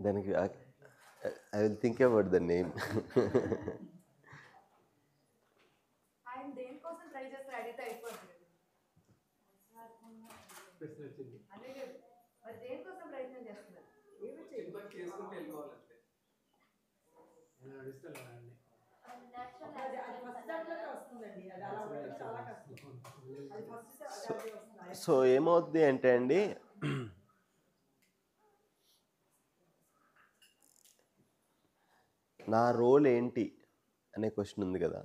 దానికి I will think about the name. ఆయన దేనికోసం ట్రై చేస్తారు అడిగితే అయిపోతుంది అదే కదా మరి దేనికోసం ప్రయత్నం చేస్తున్నారు ఏమి చేసుకుంటే వెళ్ళిపోవాలంటే సో ఏమవుతుంది అంటే అండి, నా రోల్ ఏంటి అనే క్వశ్చన్ ఉంది కదా,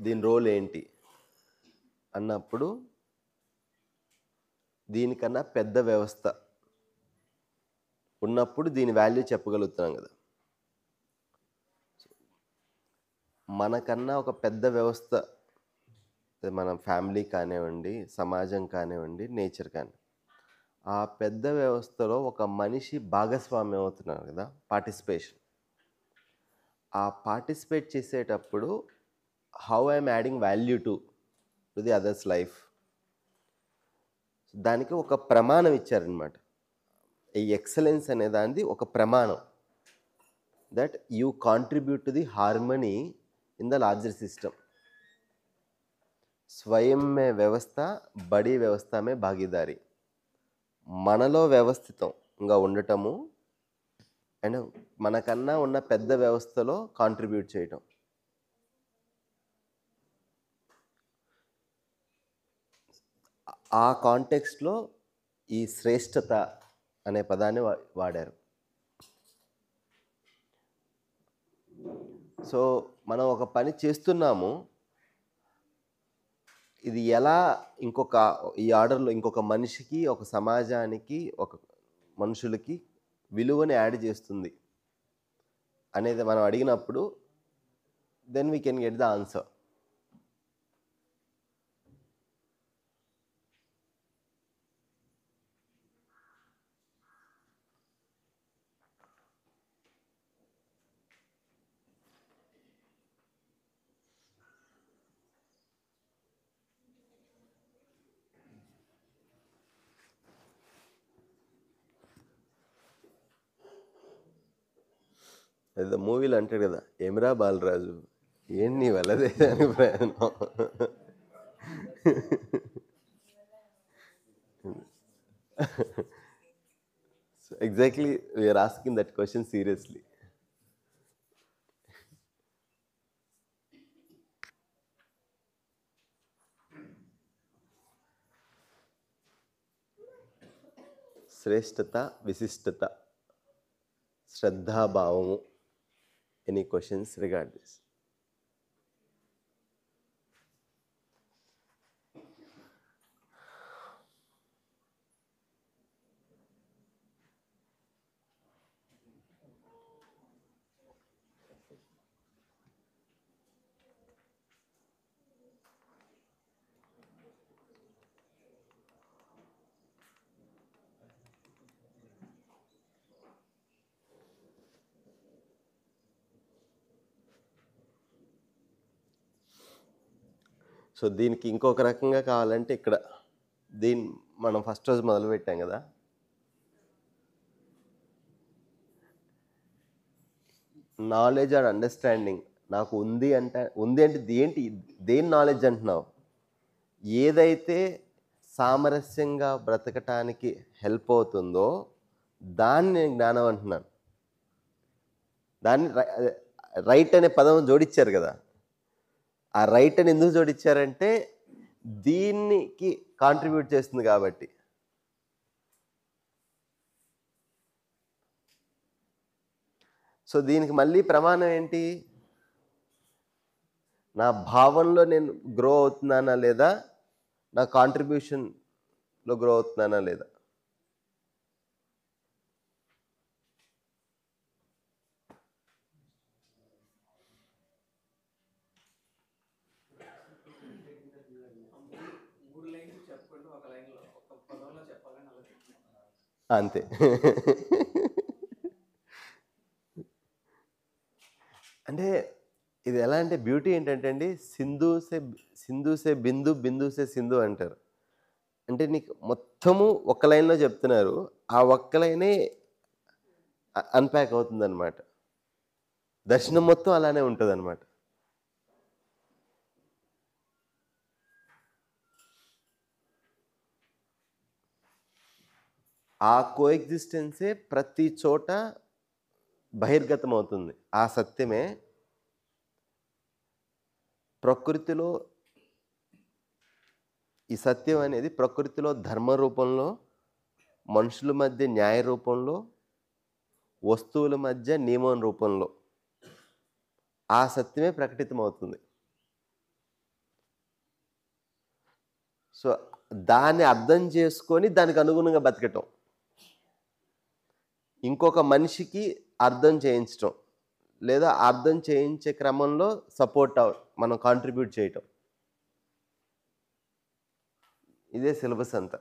దీని రోల్ ఏంటి అన్నప్పుడు దీనికన్నా పెద్ద వ్యవస్థ ఉన్నప్పుడు దీని వాల్యూ చెప్పగలుగుతున్నాం కదా. మనకన్నా ఒక పెద్ద వ్యవస్థ, మన ఫ్యామిలీ కానివ్వండి, సమాజం కానివ్వండి, నేచర్ కానీ, ఆ పెద్ద వ్యవస్థలో ఒక మనిషి భాగస్వామ్యం అవుతున్నారు కదా, పార్టిసిపేషన్. ఆ పార్టిసిపేట్ చేసేటప్పుడు how I'm adding value to the others life, దానికి ఒక ప్రమాణం ఇచ్చారనమాట. ఈ ఎక్సలెన్స్ అనే దానిది ఒక ప్రమాణం, that you contribute to the harmony in the larger system. స్వయం మే వ్యవస్థ, బడి వ్యవస్థ మే భాగీదారి. మనలో వ్యవస్థితంగా ఉండటము అండ్ మనకన్నా ఉన్న పెద్ద వ్యవస్థలో కాంట్రిబ్యూట్ చేయటం. ఆ కాంటెక్స్ట్లో ఈ శ్రేష్టత అనే పదాన్ని వాడారు. సో మనం ఒక పని చేస్తున్నాము, ఇది ఎలా ఈ ఆర్డర్లో ఇంకొక మనిషికి, ఒక సమాజానికి, ఒక మనుషులకి విలువని యాడ్ చేస్తుంది అనేది మనం అడిగినప్పుడు then we can get the answer. ఏదో మూవీలో అంటాడు కదా, ఏమిరా బాలరాజు ఏం నీ వల్లదే అని ప్రయాణం. So exactly, we are asking that question seriously. శ్రేష్టత, విశిష్టత, శ్రద్ధాభావము. Any questions regarding this? So దీనికి ఇంకొక రకంగా కావాలంటే ఇక్కడ మనం ఫస్ట్ రోజు మొదలుపెట్టాం కదా, నాలెడ్జ్ అండ్ అండర్స్టాండింగ్ నాకు ఉంది అంటే ఏంటి, దేని నాలెడ్జ్ అంటున్నావు? ఏదైతే సామరస్యంగా బ్రతకటానికి హెల్ప్ అవుతుందో దాన్ని నేను జ్ఞానం అంటున్నాను. దాన్ని రైట్ అనే పదం జోడించారు కదా. ఆ రైట్ అని ఎందుకు జోడించారంటే దీనికి కాంట్రిబ్యూట్ చేస్తుంది కాబట్టి. సో దీనికి మళ్ళీ ప్రమాణం ఏంటి? నా భావంలో నేను గ్రో అవుతున్నానా లేదా, నా కాంట్రిబ్యూషన్లో గ్రో అవుతున్నానా లేదా. అంతే. అంటే ఇది ఎలా అంటే బ్యూటీ ఏంటంటే అండి, సింధు సే బిందు, బిందు సే సింధు అంటారు. అంటే నీకు మొత్తము ఒక్క లైన్‌లో చెప్తున్నారు. ఆ ఒక్క లైనే అన్‌ప్యాక్ అవుతుందనమాట. దర్శనం మొత్తం అలానే ఉంటదనమాట. ఆ కోఎగ్జిస్టెన్సే ప్రతి చోట బహిర్గతం అవుతుంది. ఆ సత్యమే ప్రకృతిలో, ఈ సత్యం అనేది ప్రకృతిలో ధర్మ రూపంలో, మనుషుల మధ్య న్యాయ రూపంలో, వస్తువుల మధ్య నియమం రూపంలో ఆ సత్యమే ప్రకటితమవుతుంది. సో, దాన్ని అర్థం చేసుకొని దానికి అనుగుణంగా బతకటం. ఇంకొక మనిషికి అర్థం చేయించటం. లేదా అర్థం చేయించే క్రమంలో మనం కాంట్రిబ్యూట్ చేయటం. ఇదే సిలబస్ అంతా.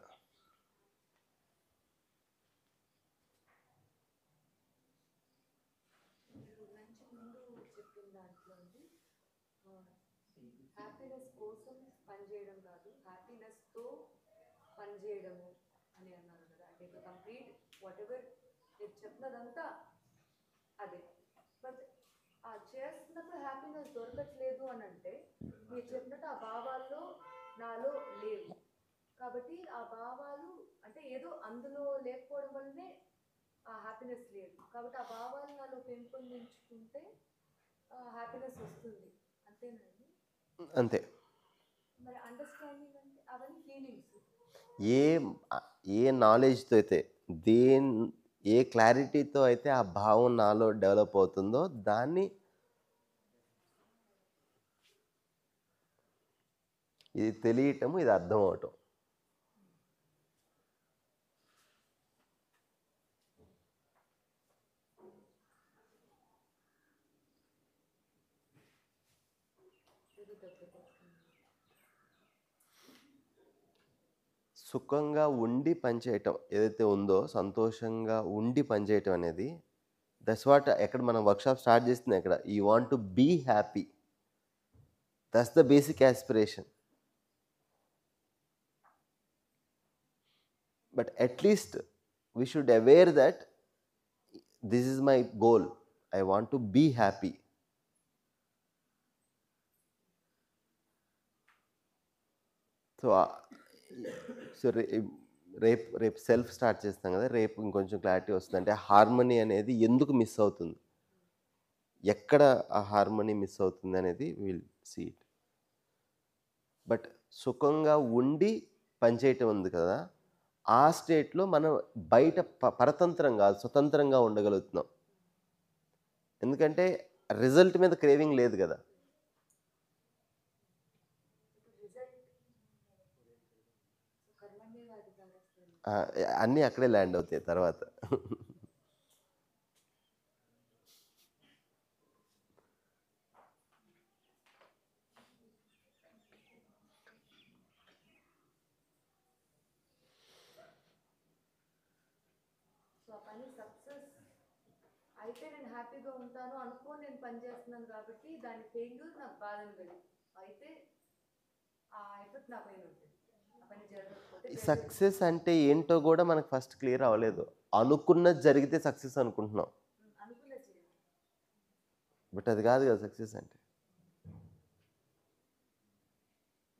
మీరు మంచి ముందు చెప్పిన దాంట్లో అండి హ్యాపీనెస్ కోసం పనిచేయడం కాదు, హ్యాపీనెస్తో పనిచేయడము అని అన్నారు కదా. అంటే ఇప్పుడు కంప్లీట్ వాట్ ఎవర్ మీరు చెప్పినదంతా అదే. బట్ ఆ చేస్తున్నప్పుడు హ్యాపీనెస్ దొరకట్లేదు అని అంటే మీరు చెప్పినట్టు ఆ భావాల్లో నాలో లేవు. కాబట్టి ఆ భావాలు అంటే ఏదో అందులో లేకపోవడం వల్లనే ఆ హ్యాపీనెస్ లేదు. కాబట్టి ఆ భావాలు నాలో పెంపొందించుకుంటే హ్యాపీనెస్ వస్తుంది. అంతేనండి. అంతే. మరి అండర్స్టాండింగ్ అంటే అవన్నీ ఫీలింగ్స్. ఏ ఏ నాలెడ్జ్‌తో అయితే, దేన్ ఏ క్లారిటీతో అయితే ఆ భావం నాలో డెవలప్ అవుతుందో దాన్ని ఇది తెలియటము, ఇది అర్థం అవటం. ఇది దొరకదు. సుఖంగా ఉండి పనిచేయటం ఏదైతే ఉందో, సంతోషంగా ఉండి పనిచేయటం అనేది దట్స్ వాట్ ఎక్కడ మనం వర్క్‌షాప్ స్టార్ట్ చేసింది ఎక్కడ? You want to be happy. That's the basic aspiration. But at least we should aware that this is my goal. I want to be happy. So, రేపు సెల్ఫ్ స్టార్ట్ చేస్తాం కదా! రేపు ఇంకొంచెం clarity వస్తుంది. అంటే హార్మనీ అనేది ఎందుకు మిస్ అవుతుంది? ఎక్కడ ఆ హార్మనీ మిస్ అవుతుంది అనేది విల్ సీ ఇట్. బట్ సుఖంగా ఉండి పనిచేయటం ఉంది కదా! ఆ స్టేట్‌లో మనం బయట పరతంత్రం కాదు, స్వతంత్రంగా ఉండగలుగుతున్నాం. ఎందుకంటే రిజల్ట్ మీద క్రేవింగ్ లేదు కదా! రిజల్ట్ కర్మణ్యేవాధికారస్తే. అన్నీ అక్కడే ల్యాండ్ అవుతాయి తర్వాత. సో ఆ పని సక్సెస్ అయితే నేను హ్యాపీగా ఉంటాను అనుకో నేను పని చేస్తున్నాను కాబట్టి దాని ఫెయిల్యూర్ నాకు బాధను కలిగి అయితే ఆ ఎఫెక్ట్ నా పైన ఉంటుంది. ఆ పని జరగకపోతే సక్సెస్ అంటే ఏంటో కూడా మనకు ఫస్ట్ క్లియర్ అవ్వలేదు. అనుకున్నది జరిగితే సక్సెస్ అనుకుంటున్నాం. అనుకున్న చేయాలి. బట్ అది కాదు కదా సక్సెస్ అంటే.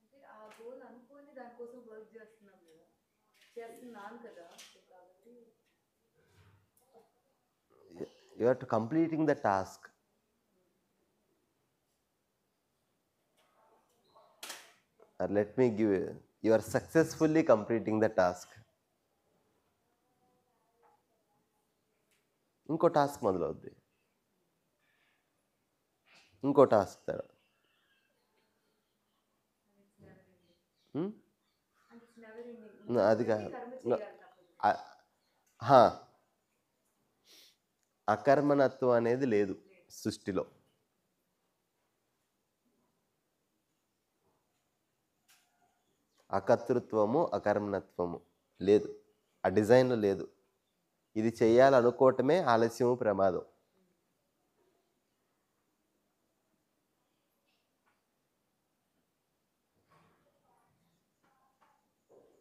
అంటే ఆ గోల్ అనుకొని దానికోసం వర్క్ చేస్తున్నాం కదా, చేస్తున్నాను కదా. సో కాబట్టి you are to completing the task. Or let me give you are successfully completing the task. ఇంకో టాస్క్ మొదలవుద్ది. ఇంకో టాస్క్ తర్వాత. అంటే ఇట్స్ నెవర్ ఎండింగ్. అది కాదు. కర్మ చేయాలి తప్పదు. హా, అకర్మణత్వం అనేది లేదు సృష్టిలో. అకర్తృత్వము, అకర్మణత్వము లేదు. ఆ డిజైన్లో లేదు. ఇది చేయాలనుకోవటమే ఆలస్యము ప్రమాదం.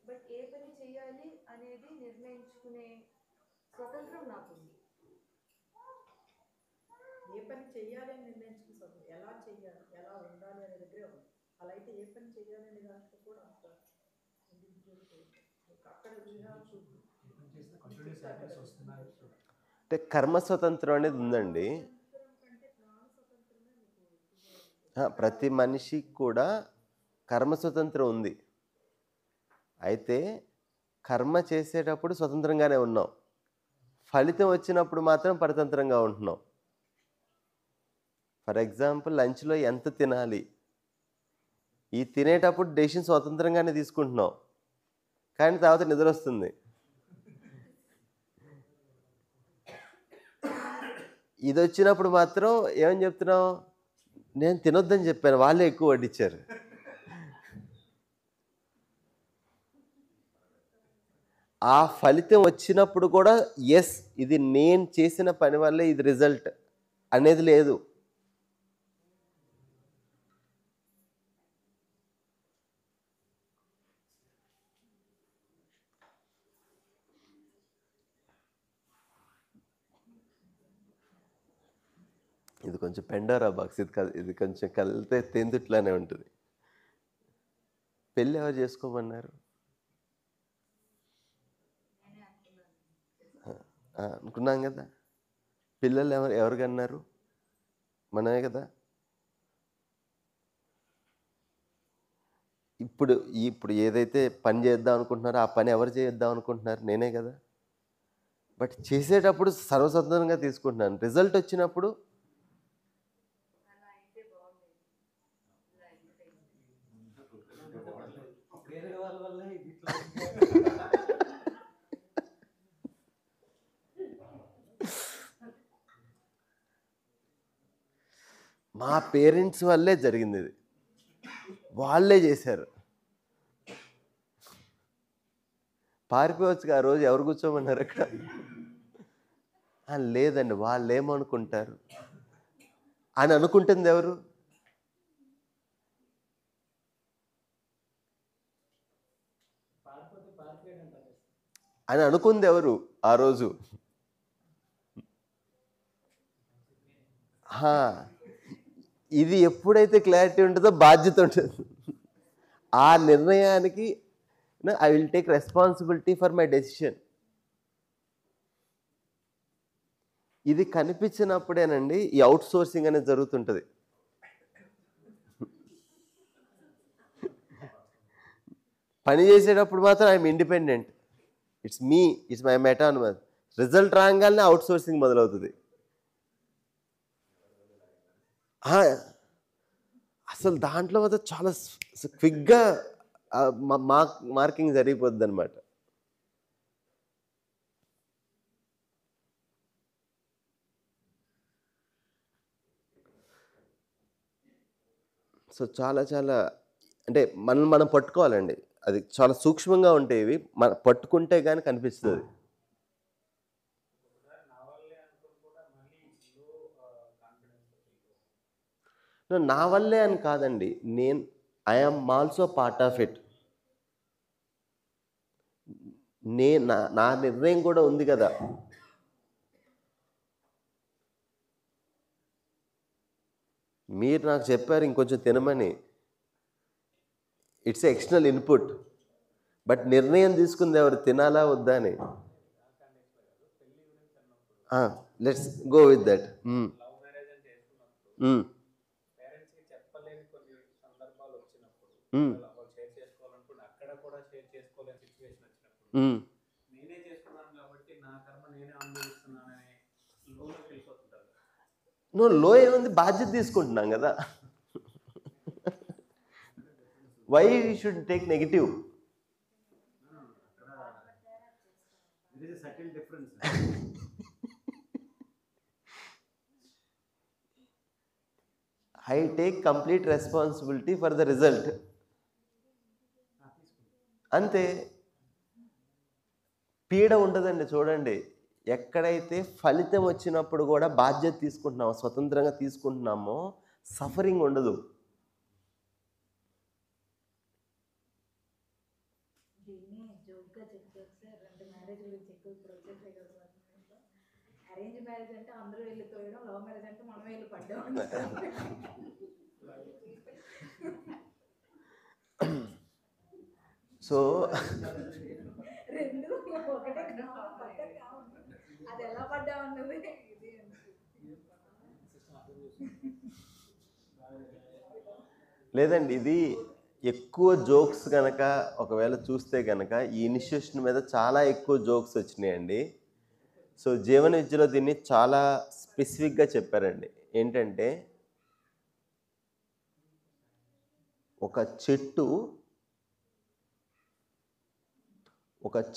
బట్ ఏ పని చేయాలి అనేది నిర్ణయించుకునే స్వతంత్రం నాకుంది. ఏ పని చేయాలని నిర్ణయించుకుంటారు, ఎలా చేయాలి, ఎలా ఉండాలి అనే దగ్గరే ఉంది. అలా అయితే ఏ పని చేయాలనే దాంట్లో కూడా అంత అక్కడ అంటే కర్మ స్వతంత్రం అనేది ఉందండి. ప్రతి మనిషికి కూడా కర్మ స్వతంత్రం ఉంది. అయితే కర్మ చేసేటప్పుడు స్వతంత్రంగానే ఉన్నాం, ఫలితం వచ్చినప్పుడు మాత్రం పరతంత్రంగా ఉంటున్నాం. ఫర్ ఎగ్జాంపుల్ లంచ్లో ఎంత తినాలి, ఈ తినేటప్పుడు డెసిషన్ స్వతంత్రంగానే తీసుకుంటున్నాం, కానీ తర్వాత నిద్ర వస్తుంది. ఇది వచ్చినప్పుడు మాత్రం ఏమని చెప్తున్నాం, నేను తినొద్దని చెప్పాను, వాళ్ళే ఎక్కువ వడ్డించారు. ఆ ఫలితం వచ్చినప్పుడు కూడా ఎస్ ఇది నేను చేసిన పని వల్లే ఇది రిజల్ట్ అనేది లేదు. ఇది కొంచెం పెండోరా బాక్స్, ఇది కొంచెం కలితే తేందుట్లానే ఉంటుంది. పెళ్ళి ఎవరు చేసుకోమన్నారు? అనుకున్నాం కదా. పిల్లలు ఎవరు కన్నారు? మనమే కదా. ఇప్పుడు ఏదైతే పని చేద్దాం అనుకుంటున్నారో ఆ పని ఎవరు చేద్దాం అనుకుంటున్నారు? నేనే కదా. బట్ చేసేటప్పుడు సర్వస్వతంత్రంగా తీసుకుంటున్నాను. రిజల్ట్ వచ్చినప్పుడు మా పేరెంట్స్ వల్లే జరిగింది, ఇది వాళ్ళే చేశారు. పారిపోవచ్చు ఆ రోజు, ఎవరు కూర్చోమన్నారు అక్కడ? లేదండి, వాళ్ళు ఏమనుకుంటారు అని అనుకుంటుంది ఎవరు? అని అనుకుంది ఎవరు ఆ రోజు? ఇది ఎప్పుడైతే క్లారిటీ ఉంటుందో బాధ్యత ఉంటుంది. ఆ నిర్ణయానికి I will take responsibility for my decision. ఇది కనిపించినప్పుడేనండి ఈ అవుట్ సోర్సింగ్ అనేది జరుగుతుంటుంది. పని చేసేటప్పుడు మాత్రం I'm independent, it's me, it's my autonomous. Result రాగానే అవుట్ సోర్సింగ్ మొదలవుతుంది. అసలు దాంట్లో మాత్రం చాలా క్విక్గా మార్కింగ్ జరిగిపోద్ది అనమాట. సో చాలా అంటే మనం పట్టుకోవాలండి. అది చాలా సూక్ష్మంగా ఉంటాయి ఇవి, పట్టుకుంటే కానీ కనిపిస్తుంది. నా వల్లే అని కాదండి, I'm also part of it. నా నిర్ణయం కూడా ఉంది కదా. మీరు నాకు చెప్పారు ఇంకొంచెం తినమని, ఇట్స్ ఎక్స్టర్నల్ ఇన్పుట్. బట్ నిర్ణయం తీసుకుంది ఎవరు, తినాలా వద్దా అని. Let's go with that. నువ్వు లో ఏముంది, బాధ్యత తీసుకుంటున్నాం కదా. Why you should take negative? I take complete responsibility for the result. అంతే. పీడ ఉండదండి. చూడండి, ఎక్కడైతే ఫలితం వచ్చినప్పుడు కూడా బాధ్యత తీసుకుంటున్నామో, స్వతంత్రంగా తీసుకుంటున్నామో, సఫరింగ్ ఉండదు. దీన్ని జోక్గా చెప్పారు సార్. అంటే మ్యారేజ్ గురించి ఎక్కువ ఇప్పుడు వచ్చేసాయి కదా సార్. అరేంజ్ మ్యారేజ్ అంటే అందరూ వెళ్ళి తోయడం, లవ్ మ్యారేజ్ అంటే మనమే వెళ్ళి పడ్డాం. సో రెండు ఒకటే పడ్డాం కావాలి. అది ఎలా పడ్డామన్నది ఇది. లేదండి, ఇది ఎక్కువ జోక్స్ కనుక ఒకవేళ చూస్తే కనుక ఈ ఇనిషియేషన్ మీద చాలా ఎక్కువ జోక్స్ వచ్చినాయండి. సో జీవన విద్యలో దీన్ని చాలా స్పెసిఫిక్గా చెప్పారండి. ఏంటంటే ఒక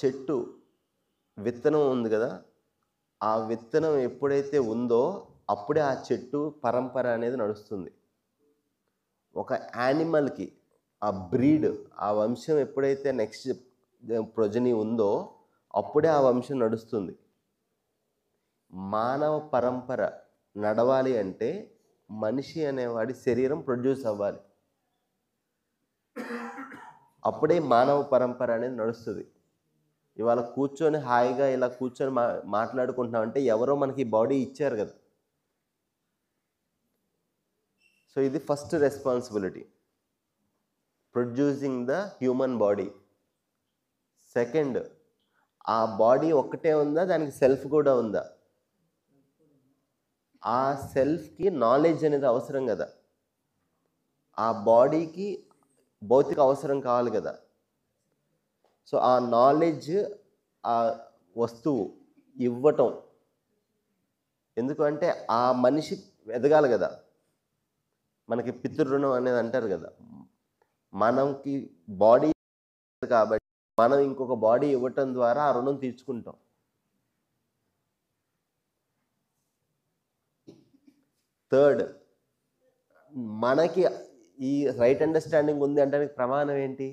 చెట్టు విత్తనం ఉంది కదా, ఆ విత్తనం ఎప్పుడైతే ఉందో అప్పుడే ఆ చెట్టు పరంపర అనేది నడుస్తుంది. ఒక యానిమల్కి ఆ బ్రీడ్, ఆ వంశం ఎప్పుడైతే నెక్స్ట్ ప్రొజని ఉందో అప్పుడే ఆ వంశం నడుస్తుంది. మానవ పరంపర నడవాలి అంటే మనిషి అనేవాడి శరీరం ప్రొడ్యూస్ అవ్వాలి, అప్పుడే మానవ పరంపర అనేది నడుస్తుంది. ఇవాళ కూర్చొని హాయిగా ఇలా కూర్చొని మాట్లాడుకుంటున్నామంటే ఎవరో మనకి బాడీ ఇచ్చారు కదా. సో ఇది first responsibility, producing the human body. Second, ఆ బాడీ ఒక్కటే ఉందా, దానికి సెల్ఫ్ కూడా ఉందా? ఆ సెల్ఫ్కి నాలెడ్జ్ అనేది అవసరం కదా, ఆ బాడీకి భౌతిక అవసరం కావాలి కదా. సో ఆ నాలెడ్జ్, ఆ వస్తువు ఇవ్వటం ఎందుకంటే ఆ మనిషి ఎదగాలి కదా. మనకి పితృరుణం అనేది అంటారు కదా, మనకి బాడీ కాబట్టి మనం ఇంకొక బాడీ ఇవ్వటం ద్వారా ఆ రుణం తీర్చుకుంటాం. థర్డ్, మనకి ఈ రైట్ అండర్స్టాండింగ్ ఉంది అంటే ప్రమాణం ఏంటి?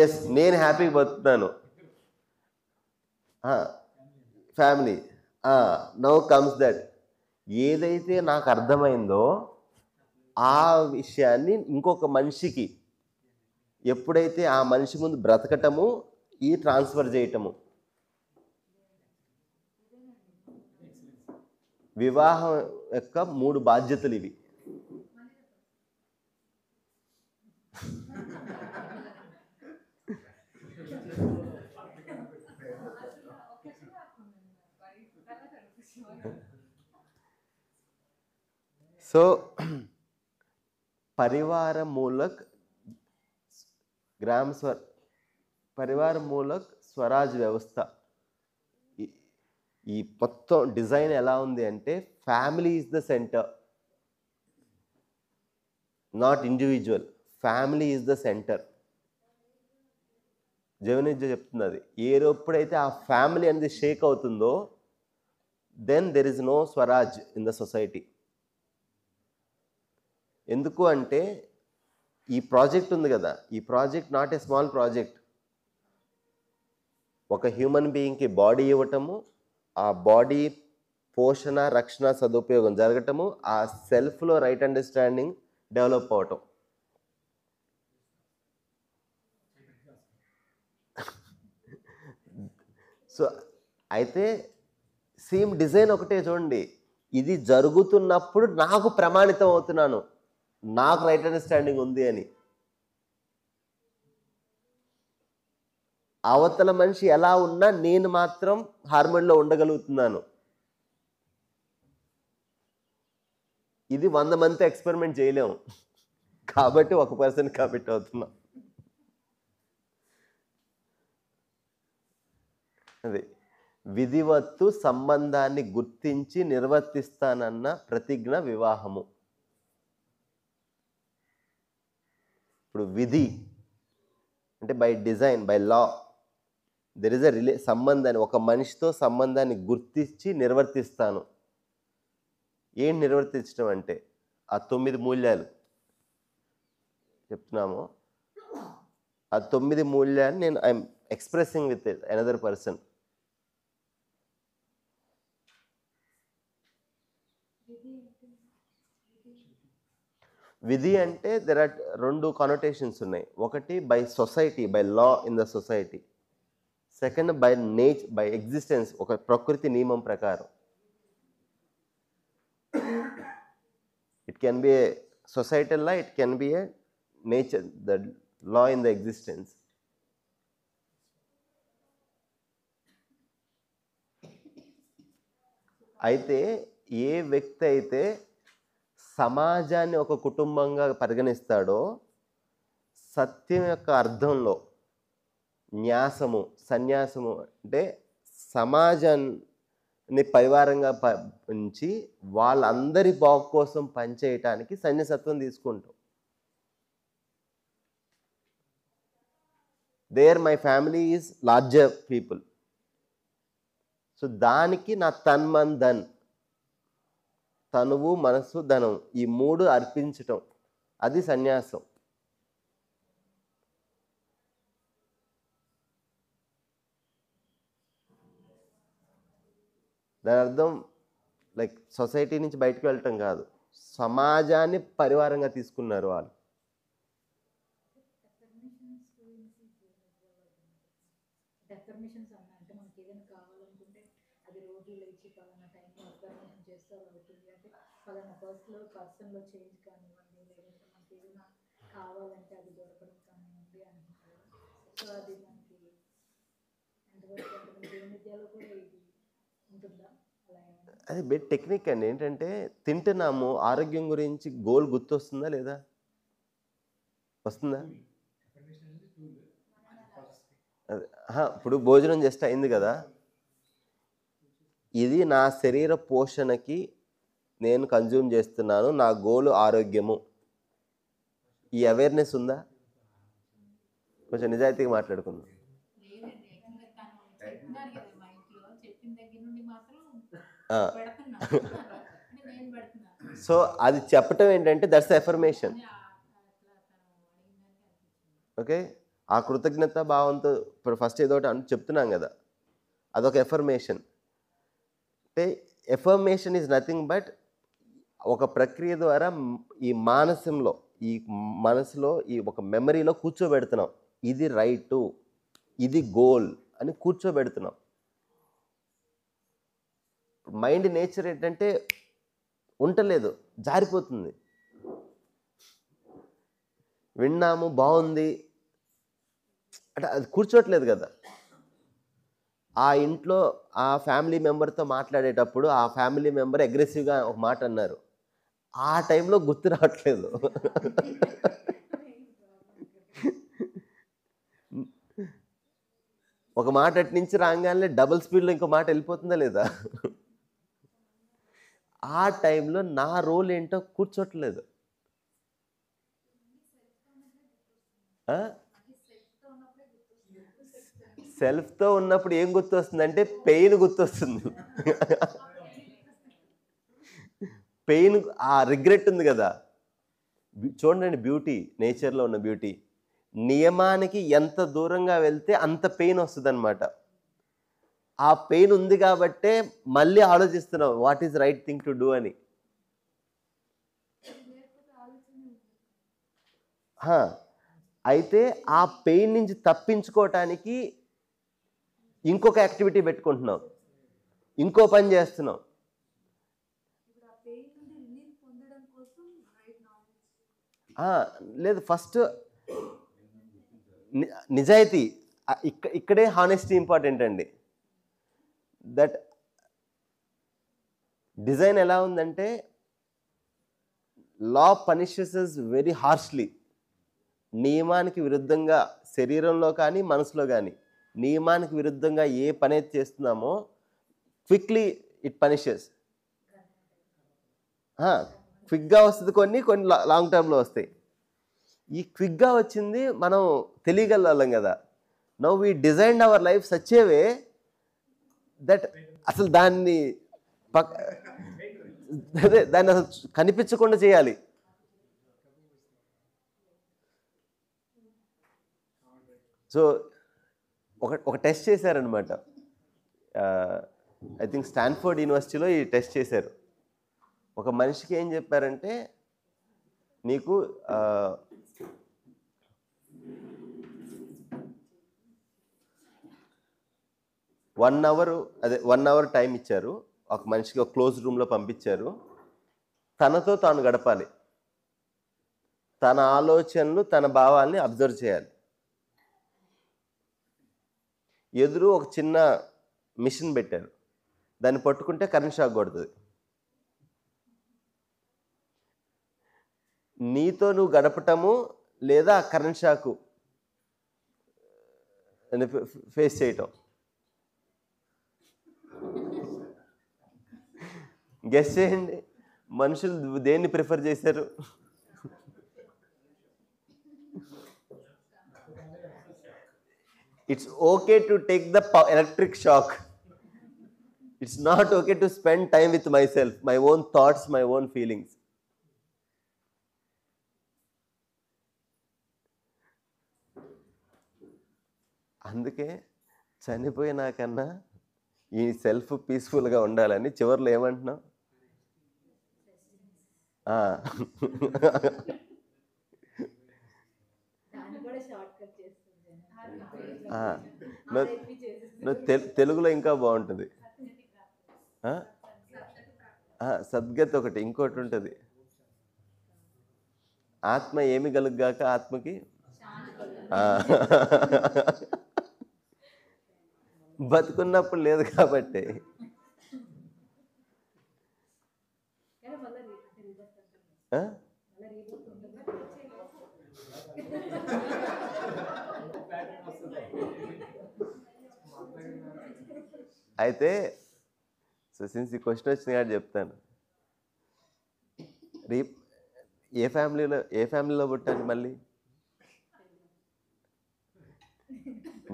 ఎస్, నేను హ్యాపీగా బతుకుతాను, ఫ్యామిలీ. నౌ కమ్స్ దట్, ఏదైతే నాకు అర్థమైందో ఆ విషయాన్ని ఇంకొక మనిషికి ఎప్పుడైతే ఆ మనిషి ముందు బ్రతకటము, ఈ ట్రాన్స్ఫర్ చేయటము. వివాహం యొక్క 3 బాధ్యతలు ఇవి. సో పరివార మూలక్ స్వరాజ్ వ్యవస్థ, ఈ మొత్తం డిజైన్ ఎలా ఉంది అంటే family is the centre, not individual. Family is the centre. జీవనవిద్య చెప్తుంది అది. ఎప్పుడైతే ఆ ఫ్యామిలీ అనేది షేక్ అవుతుందో then there is no swaraj in the society. ఎందుకు అంటే ఈ ప్రాజెక్ట్ ఉంది కదా, ఈ project not a small project. ఒక హ్యూమన్ బీయింగ్కి బాడీ ఇవ్వటము, ఆ బాడీ పోషణ, రక్షణ, సదుపయోగం జరగటము, ఆ సెల్ఫ్లో రైట్ అండర్స్టాండింగ్ డెవలప్ అవటం. సో అయితే సేమ్ డిజైన్ ఒకటే చూడండి, ఇది జరుగుతున్నప్పుడు నాకు ప్రమాణితం అవుతున్నాను, నాకు రైట్ అండర్స్టాండింగ్ ఉంది అని. అవతల మనిషి ఎలా ఉన్నా నేను మాత్రం హార్మోన్లో ఉండగలుగుతున్నాను. ఇది 100 మందితో ఎక్స్పెరిమెంట్ చేయలేము కాబట్టి ఒక పర్సన్ కాబట్టి అవుతున్నాం. అదే విధివత్తు సంబంధాన్ని గుర్తించి నిర్వర్తిస్తానన్న ప్రతిజ్ఞ వివాహము. ఇప్పుడు విధి అంటే by design, by law there is a సంబంధాన్ని, ఒక మనిషితో సంబంధాన్ని గుర్తించి నిర్వర్తిస్తాను. ఏం నిర్వర్తించడం అంటే ఆ 9 మూల్యాలు చెప్తున్నాము, ఆ 9 మూల్యాన్ని నేను I'm expressing with another person. విధి అంటే దెర్ ఆర్ 2 కానోటేషన్స్ ఉన్నాయి. ఒకటి by society, by law in the society. Second by by existence, ఒక ప్రకృతి నియమం ప్రకారం. It can be A societal law, it can be A nature, the law in the existence. అయితే ఏ వ్యక్తి అయితే సమాజాన్ని ఒక కుటుంబంగా పరిగణిస్తాడో, సత్యం యొక్క అర్థంలో న్యాసము, సన్యాసము అంటే సమాజాన్ని పరివారంగా ఉంచి వాళ్ళందరి బాగు కోసం పనిచేయటానికి సన్యాసత్వం తీసుకుంటాం. There my family is larger people. So దానికి నా తన్మన్ ధన్, తనువు మనసు ధనం, ఈ 3 అర్పించటం, అది సన్యాసం. దాని అర్థం లైక్ సొసైటీ నుంచి బయటకు వెళ్ళటం కాదు, సమాజాన్ని పరివారంగా తీసుకున్నారు వాళ్ళు. డెఫర్మేషన్స్ అన్న అంటే మనకి ఏదైనా కావాలనుకుంటే అది రోజు లేచి పలానా టైంలో అఫర్మేషన్ చేస్తే అది అవుతుంది. అంటే పలానా పర్సన్లో చేంజ్ కానివ్వండి, లేదంటే మనకి ఏదైనా కావాలంటే అది దొరకడం కానివ్వండి అనుకుంటారు. సో అది మనకి ఎంతవరకు అంటే మన జీవన విద్యలో కూడా ఇది ఉంటుందా? అలా అది బెడ్ టెక్నిక్ అండి. ఏంటంటే తింటున్నాము, ఆరోగ్యం గురించి గోల్ గుర్తొస్తుందా లేదా? వస్తుందా? ఇప్పుడు భోజనం జస్ట్ అయింది కదా, ఇది నా శరీర పోషణకి నేను కన్జ్యూమ్ చేస్తున్నాను, నా గోలు ఆరోగ్యము. ఈ అవేర్నెస్ ఉందా? కొంచెం నిజాయితీగా మాట్లాడుకుందాం. సో అది చెప్పటం ఏంటంటే దట్స్ ఎఫర్మేషన్. ఓకే, ఆ కృతజ్ఞత భావంతో ఇప్పుడు ఫస్ట్ ఏదో ఒకటి చెప్తున్నాం కదా, అదొక ఎఫర్మేషన్. అంటే ఎఫర్మేషన్ ఈజ్ నథింగ్ బట్ ఒక ప్రక్రియ ద్వారా ఈ మనసులో ఈ ఒక మెమరీలో కూర్చోబెడుతున్నాం, ఇది రైటు, ఇది గోల్ అని కూర్చోబెడుతున్నాం. మైండ్ నేచర్ ఏంటంటే ఉండలేదు, జారిపోతుంది. విన్నాము బాగుంది అంటే అది కూర్చోట్లేదు కదా. ఆ ఇంట్లో ఆ ఫ్యామిలీ మెంబర్తో మాట్లాడేటప్పుడు ఆ ఫ్యామిలీ మెంబర్ అగ్రెసివ్గా ఒక మాట అన్నారు, ఆ టైంలో గుర్తు రావట్లేదు. ఒక మాట అటు నుంచి రాగానే డబుల్ స్పీడ్లో ఇంకో మాట వెళ్ళిపోతుందా లేదా? ఆ టైంలో నా రోల్ ఏంటో కూర్చోట్లేదు. సెల్ఫ్తో ఉన్నప్పుడు ఏం గుర్తొస్తుంది అంటే పెయిన్ గుర్తొస్తుంది. పెయిన్, ఆ రిగ్రెట్ ఉంది కదా. చూడండి బ్యూటీ, నేచర్లో ఉన్న బ్యూటీ, నియమానికి ఎంత దూరంగా వెళ్తే అంత పెయిన్ వస్తుంది అనమాట. ఆ పెయిన్ ఉంది కాబట్టే మళ్ళీ ఆలోచిస్తున్నాం what is right thing to do అని. అయితే ఆ పెయిన్ నుంచి తప్పించుకోవటానికి ఇంకొక యాక్టివిటీ పెట్టుకుంటున్నాం, ఇంకో పని చేస్తున్నాం. లేదు, ఫస్ట్ నిజాయితీ, ఇక్కడే హానెస్టీ ఇంపార్టెంట్ అండి. దట్ డిజైన్ ఎలా ఉందంటే లా పనిషెస్ ఇస్ వెరీ హార్ష్లీ. నియమానికి విరుద్ధంగా శరీరంలో కానీ మనసులో కానీ నియమానికి విరుద్ధంగా ఏ పని అయితే చేస్తున్నామో క్విక్లీ ఇట్ పనిషెస్. క్విక్గా వస్తుంది, కొన్ని లాంగ్ టర్మ్లో వస్తాయి. ఈ క్విక్గా వచ్చింది మనం తెలియగలం కదా. Now we designed our life such a way that అసలు దాన్ని అదే దాన్ని అసలు కనిపించకుండా చేయాలి. సో ఒక టెస్ట్ చేశారనమాట. ఐ థింక్ స్టాన్ఫోర్డ్ యూనివర్సిటీలో ఈ టెస్ట్ చేశారు. ఒక మనిషికి ఏం చెప్పారంటే, నీకు 1 అవర్, అదే 1 అవర్ టైం ఇచ్చారు. ఒక మనిషికి ఒక క్లోజ్ రూమ్లో పంపించారు. తనతో తాను గడపాలి, తన ఆలోచనలు తన భావాల్ని అబ్జర్వ్ చేయాలి. ఎదురు ఒక చిన్న మిషన్ పెట్టారు, దాన్ని పట్టుకుంటే కరెంట్ షాక్ కొడుతుంది. నీతో నువ్వు గడపటము లేదా కరెంట్ షాకు ఫేస్ చేయటం. గెస్ చేయండి, మనుషులు దేన్ని ప్రిఫర్ చేశారు? It's okay to take the electric shock. It's not okay to spend time with my self, my own thoughts, my own feelings. అందుకే చనిపోయినాకన్నా ఈ సెల్ఫ్ పీస్ఫుల్గా ఉండాలని చివరిలో ఏమంటున్నావు? తెలుగులో ఇంకా బాగుంటుంది. సద్గతి ఒకటి, ఇంకోటి ఉంటుంది, ఆత్మ ఏమి కలుగ్గాక ఆత్మకి బతుకున్నప్పుడు లేదు కాబట్టి. అయితే సో సిన్స్ ఈ క్వశ్చన్ వచ్చింది కాబట్టి చెప్తాను. ఏ ఫ్యామిలీలో పుట్టాను? మళ్ళీ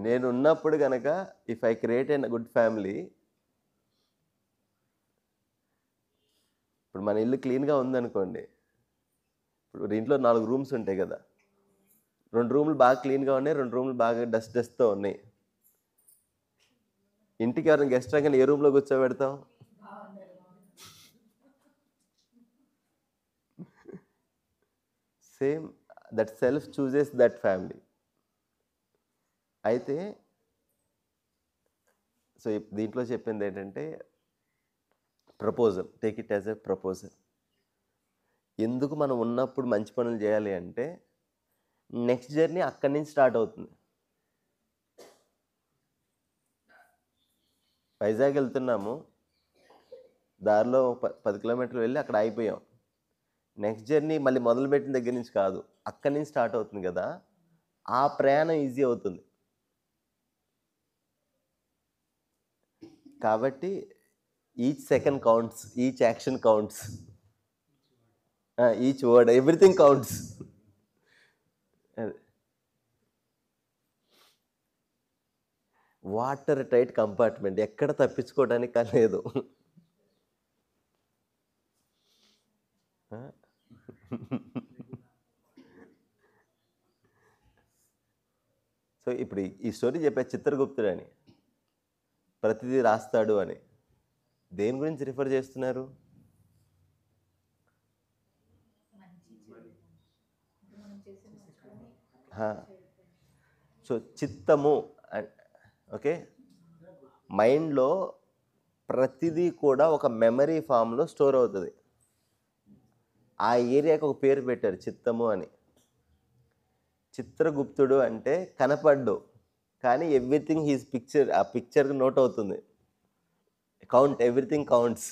నేను ఉన్నప్పుడు కనుక if I create a good family, ఇప్పుడు మన ఇల్లు క్లీన్గా ఉందనుకోండి, ఇప్పుడు ఇంట్లో 4 రూమ్స్ ఉంటాయి కదా, 2 రూములు బాగా క్లీన్గా ఉన్నాయి, 2 రూములు బాగా డస్ట్తో ఉన్నాయి. ఇంటికి ఎవరైనా గెస్ట్ రాగానే ఏ రూమ్లో కూర్చోబెడతాం? Same that self chooses that family. అయితే సో దీంట్లో చెప్పింది ఏంటంటే proposal, take it as a proposal. ఎందుకు మనం ఉన్నప్పుడు మంచి పనులు చేయాలి అంటే నెక్స్ట్ జర్నీ అక్కడి నుంచి స్టార్ట్ అవుతుంది. వైజాగ్ వెళ్తున్నాము, దారిలో 10 కిలోమీటర్లు వెళ్ళి అక్కడ అయిపోయాం. నెక్స్ట్ జర్నీ మళ్ళీ మొదలుపెట్టిన దగ్గర నుంచి కాదు, అక్కడి నుంచి స్టార్ట్ అవుతుంది కదా, ఆ ప్రయాణం ఈజీ అవుతుంది. కాబట్టి each second counts, each action counts, each word, everything counts. Water tight compartment, ఎక్కడ తప్పించుకోవడానికి లేదు. సో ఇప్పుడు ఈ స్టోరీ చెప్పే చిత్రగుప్తుడు అని, ప్రతిదీ రాస్తాడు అని, దేని గురించి రిఫర్ చేస్తున్నారు? సో చిత్తము, ఓకే, మైండ్లో ప్రతిదీ కూడా ఒక మెమరీ ఫామ్లో స్టోర్ అవుతుంది. ఆ ఏరియాకి ఒక పేరు పెట్టారు, చిత్తము అని. చిత్రగుప్తుడు అంటే కనపడ్డు, కానీ ఎవ్రీథింగ్ హీస్ పిక్చర్, ఆ పిక్చర్కి నోట్ అవుతుంది. Count, everything counts.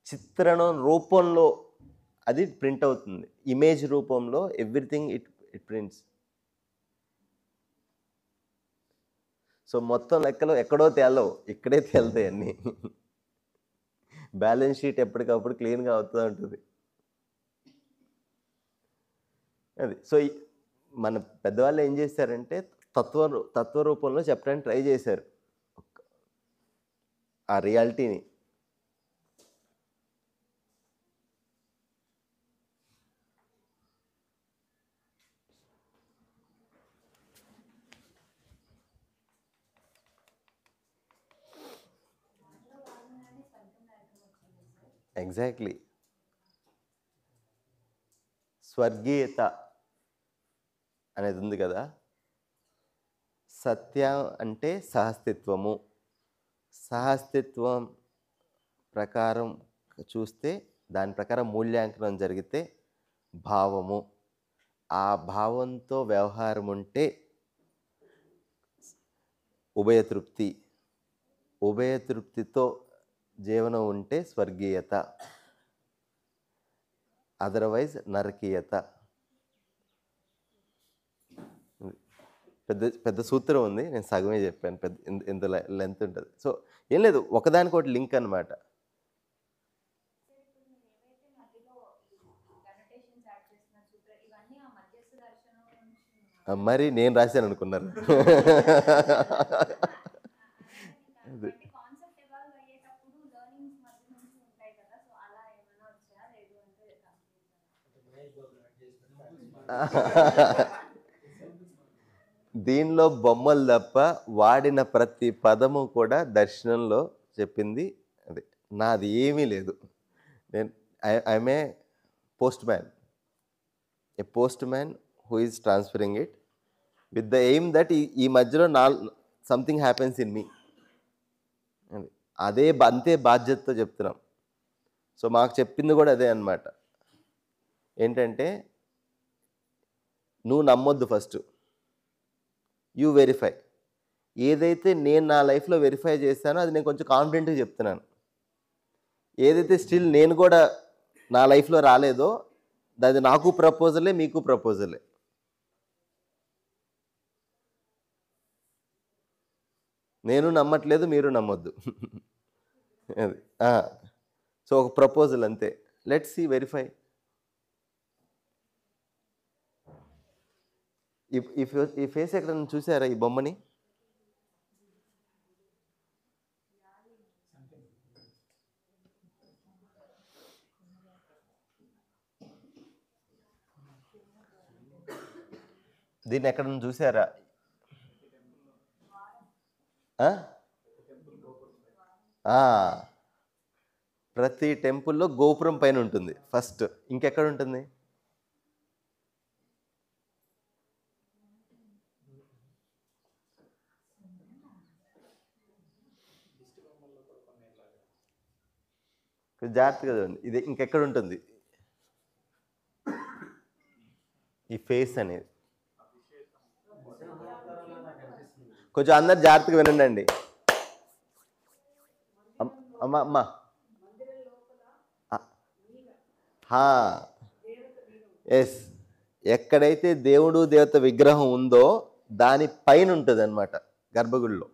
చిత్రణం రూపంలో అది ప్రింట్ అవుతుంది, ఇమేజ్ రూపంలో ఎవ్రీథింగ్ ఇట్ ప్రింట్స్. సో మొత్తం లెక్కలు ఎక్కడో తేలవు, ఇక్కడే తేలుతాయి అన్నీ. బ్యాలెన్స్ షీట్ ఎప్పటికప్పుడు క్లీన్గా అవుతూ ఉంటుంది. అది సో మన పెద్దవాళ్ళు ఏం చేశారంటే తత్వ రూపంలో చెప్పడానికి ట్రై చేశారు. ఆ రియాలిటీని. ఎగ్జాక్ట్లీ. స్వర్గీయత అనేది ఉంది కదా, సత్యం అంటే సహస్తిత్వము. సహస్తిత్వం ప్రకారం చూస్తే దాని ప్రకారం మూల్యాంకనం జరిగితే భావము. ఆ భావంతో వ్యవహారం ఉంటే ఉభయతృప్తి. ఉభయతృప్తితో జీవనం ఉంటే స్వర్గీయత, అదర్వైజ్ నరకీయత. పెద్ద పెద్ద సూత్రం ఉంది, నేను సగమే చెప్పాను, పెద్ద ఇంత లెంత్ ఉంటుంది. సో ఏం లేదు, ఒకదానికొకటి లింక్ అనమాట. మరి నేను రాశాను అనుకున్నారు. దీనిలో బొమ్మలు తప్ప వాడిన ప్రతి పదము కూడా దర్శనంలో చెప్పింది అది. నాది ఏమీ లేదు. నేను I'm a post man, A post man who is transferring it with the aim that ఈ మధ్యలో సంథింగ్ హ్యాపెన్స్ ఇన్ మీ. అంతే బాధ్యతతో చెప్తున్నాం. సో మాకు చెప్పింది కూడా అదే అన్నమాట. ఏంటంటే నువ్వు నమ్మొద్దు, ఫస్ట్ యూ వెరిఫై. ఏదైతే నేను నా లైఫ్లో వెరిఫై చేశానో అది నేను కొంచెం కాన్ఫిడెంట్గా చెప్తున్నాను. ఏదైతే స్టిల్ నేను కూడా నా లైఫ్లో రాలేదో అది నాకు ప్రపోజలే, మీకు ప్రపోజలే. నేను నమ్మట్లేదు, మీరు నమ్మొద్దు. అది సో ఒక ప్రపోజల్ అంతే. Let's see, verify. ఈ ఫేస్ ఎక్కడ చూసారా, ఈ బొమ్మని? దీన్ని ఎక్కడ చూసారా? ప్రతి టెంపుల్లో గోపురం పైన ఉంటుంది ఫస్ట్. ఇంకెక్కడ ఉంటుంది? జాగ్రత్తగా చూడండి, ఇది ఇంకెక్కడ ఉంటుంది ఈ ఫేస్ అనేది? కొంచెం అందరు జాగ్రత్తగా వినండి. అమ్మా ఎస్, ఎక్కడైతే దేవుడు దేవత విగ్రహం ఉందో దాని పైన ఉంటుంది అన్నమాట గర్భగుడిలో.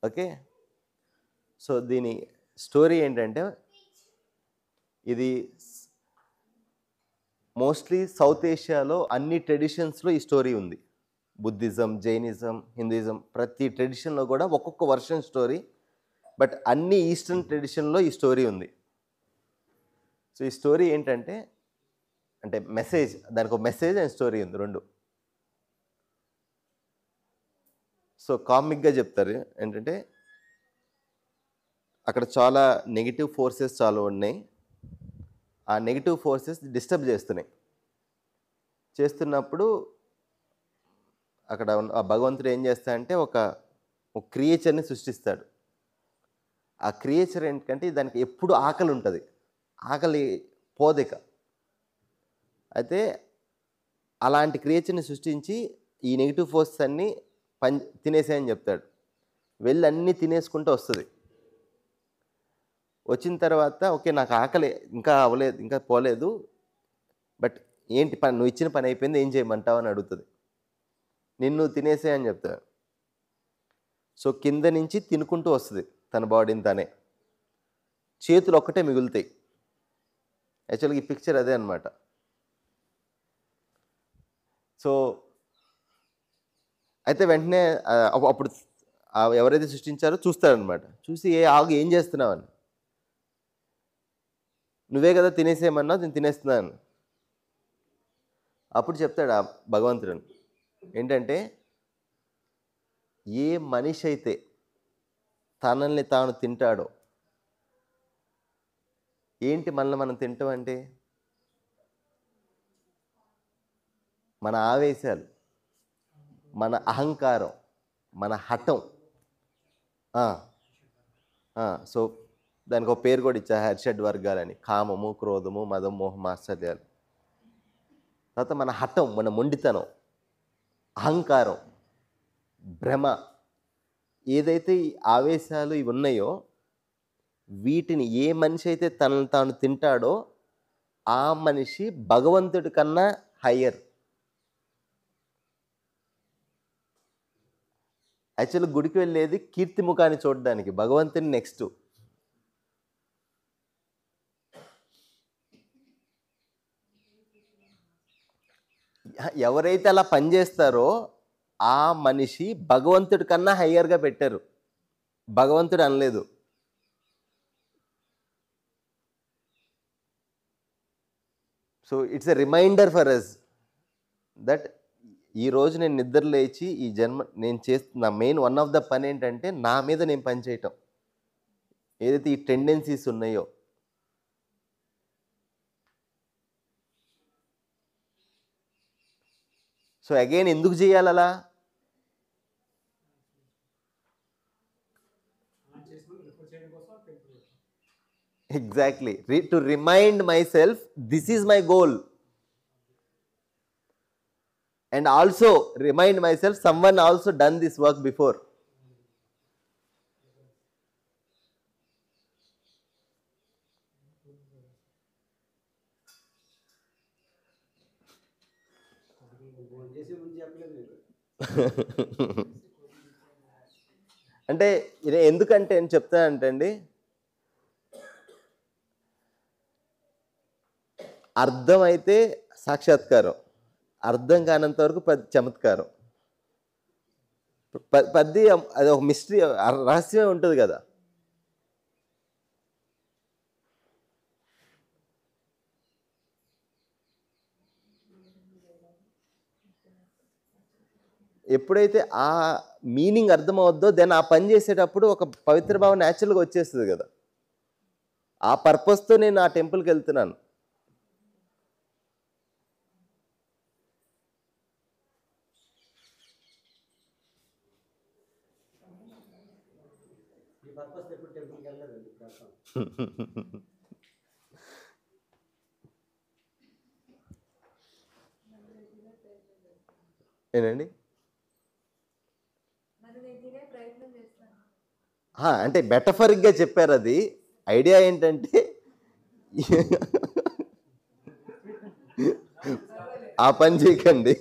ఓకే, సో దీని స్టోరీ ఏంటంటే, ఇది మోస్ట్లీ సౌత్ ఏషియాలో అన్ని ట్రెడిషన్స్లో ఈ స్టోరీ ఉంది. బుద్ధిజం, జైనిజం, హిందూయిజం, ప్రతి ట్రెడిషన్లో కూడా ఒక్కొక్క వర్షన్ స్టోరీ. బట్ అన్ని ఈస్టర్న్ ట్రెడిషన్లో ఈ స్టోరీ ఉంది. సో ఈ స్టోరీ ఏంటంటే, అంటే మెసేజ్, దానికి ఒక మెసేజ్ అండ్ స్టోరీ ఉంది, రెండు. సో కామిక్గా చెప్తారు ఏంటంటే, అక్కడ చాలా నెగిటివ్ ఫోర్సెస్ చాలా ఉన్నాయి. ఆ నెగిటివ్ ఫోర్సెస్ డిస్టర్బ్ చేస్తున్నప్పుడు అక్కడ ఆ భగవంతుడు ఏం చేస్తాడంటే ఒక క్రియేచర్ని సృష్టిస్తాడు. ఆ క్రియేచర్ ఏంటంటే దానికి ఎప్పుడు ఆకలి ఉంటుంది, ఆకలి పోదిక. అయితే అలాంటి క్రియేచర్ని సృష్టించి ఈ నెగిటివ్ ఫోర్సెస్ అన్నీ తినేసేయని చెప్తాడు. వెళ్ళి అన్నీ తినేసుకుంటూ వస్తుంది. వచ్చిన తర్వాత ఓకే, నాకు ఆకలి ఇంకా అవ్వలేదు, ఇంకా పోలేదు, బట్ ఏంటి పని, నువ్వు ఇచ్చిన పని అయిపోయింది, ఏం చేయమంటావు అని అడుగుతుంది. నిన్ను తినేసే అని చెప్తాడు. సో కింద నుంచి తినుకుంటూ వస్తుంది తన బాడీని తనే. చేతులు ఒక్కటే మిగులుతాయి. యాక్చువల్గా ఈ పిక్చర్ అదే అనమాట. సో అయితే వెంటనే అప్పుడు ఎవరైతే సృష్టించారో చూస్తాడనమాట. చూసి ఆగు ఏం చేస్తున్నావని. నువ్వే కదా తినేసేయమన్నావు, నేను తినేస్తున్నాను. అప్పుడు చెప్తాడు ఆ భగవంతుడు ఏంటంటే, ఏ మనిషి అయితే తనల్ని తాను తింటాడో, ఏంటి మనల్ని మనం తింటాం అంటే మన ఆవేశాలు, మన అహంకారం, మన హఠం. సో దానికి ఒక పేరు కూడా ఇచ్చా, హర్షడ్ వర్గాలని. కామము, క్రోధము, మదం, మోహం, ఆశ్చర్యాలు. తర్వాత మన హఠం, మన మొండితనం, అహంకారం, భ్రమ. ఏదైతే ఈ ఆవేశాలు ఇవి ఉన్నాయో వీటిని ఏ మనిషి అయితే తనను తాను తింటాడో ఆ మనిషి భగవంతుడి కన్నా హయ్యర్. యాక్చువల్లీ గుడికి వెళ్ళేది కీర్తి ముఖాన్ని చూడడానికి, భగవంతుని నెక్స్ట్. ఎవరైతే అలా పనిచేస్తారో ఆ మనిషి భగవంతుడి కన్నా హయ్యర్గా పెట్టారు. భగవంతుడు అనలేదు. So it's a reminder for us that ఈరోజు నేను నిద్ర లేచి ఈ జన్మ నేను చేస్తున్న మెయిన్ వన్ ఆఫ్ ద పని ఏంటంటే నా మీద నేను పని చేయటం. ఏదైతే ఈ టెండెన్సీస్ ఉన్నాయో, సో అగైన్ ఎందుకు చేయాలి అలా? Exactly, to remind myself this is my goal, and also remind myself someone also done this work before. అంటే ఎందుకంటే నేను చెప్తానంటే అండి, అర్థమైతే సాక్షాత్కారం, అర్థం కానంత వరకు చమత్కారం. పద్ది అది ఒక మిస్టరీ, రహస్యమే ఉంటుంది కదా. ఎప్పుడైతే ఆ మీనింగ్ అర్థమవుద్దో దెన్ ఆ పని చేసేటప్పుడు ఒక పవిత్ర భావం న్యాచురల్గా వచ్చేస్తుంది కదా. ఆ పర్పస్తో నేను ఆ టెంపుల్కి వెళ్తున్నాను. ఏనండి? అంటే మెటఫరిక్గా చెప్పారు. అది ఐడియా ఏంటంటే ఆ పని చేయకండి.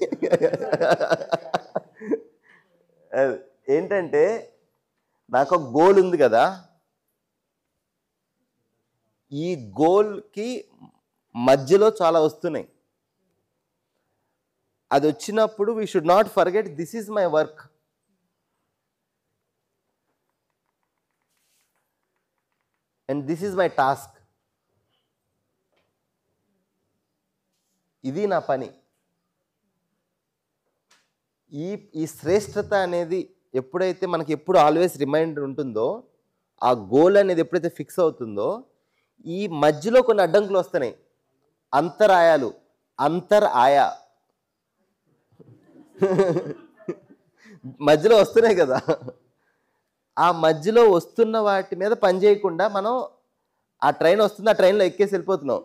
ఏంటంటే నాకు ఒక గోల్ ఉంది కదా, ఈ గోల్కి మధ్యలో చాలా వస్తున్నాయి. అది వచ్చినప్పుడు we should not forget this is my work. And this is my task. ఇది నా పని. ఈ శ్రేష్టత అనేది ఎప్పుడైతే మనకి ఎప్పుడు ఆల్వేస్ రిమైండర్ ఉంటుందో, ఆ గోల్ అనేది ఎప్పుడైతే ఫిక్స్ అవుతుందో, ఈ మధ్యలో కొన్ని అడ్డంకులు వస్తున్నాయి, అంతరాయాలు, ఆయా మధ్యలో వస్తున్నాయి కదా. ఆ మధ్యలో వస్తున్న వాటి మీద పని చేయకుండా మనం ఆ ట్రైన్ వస్తుంది, ఆ ట్రైన్లో ఎక్కేసి వెళ్ళిపోతున్నాం.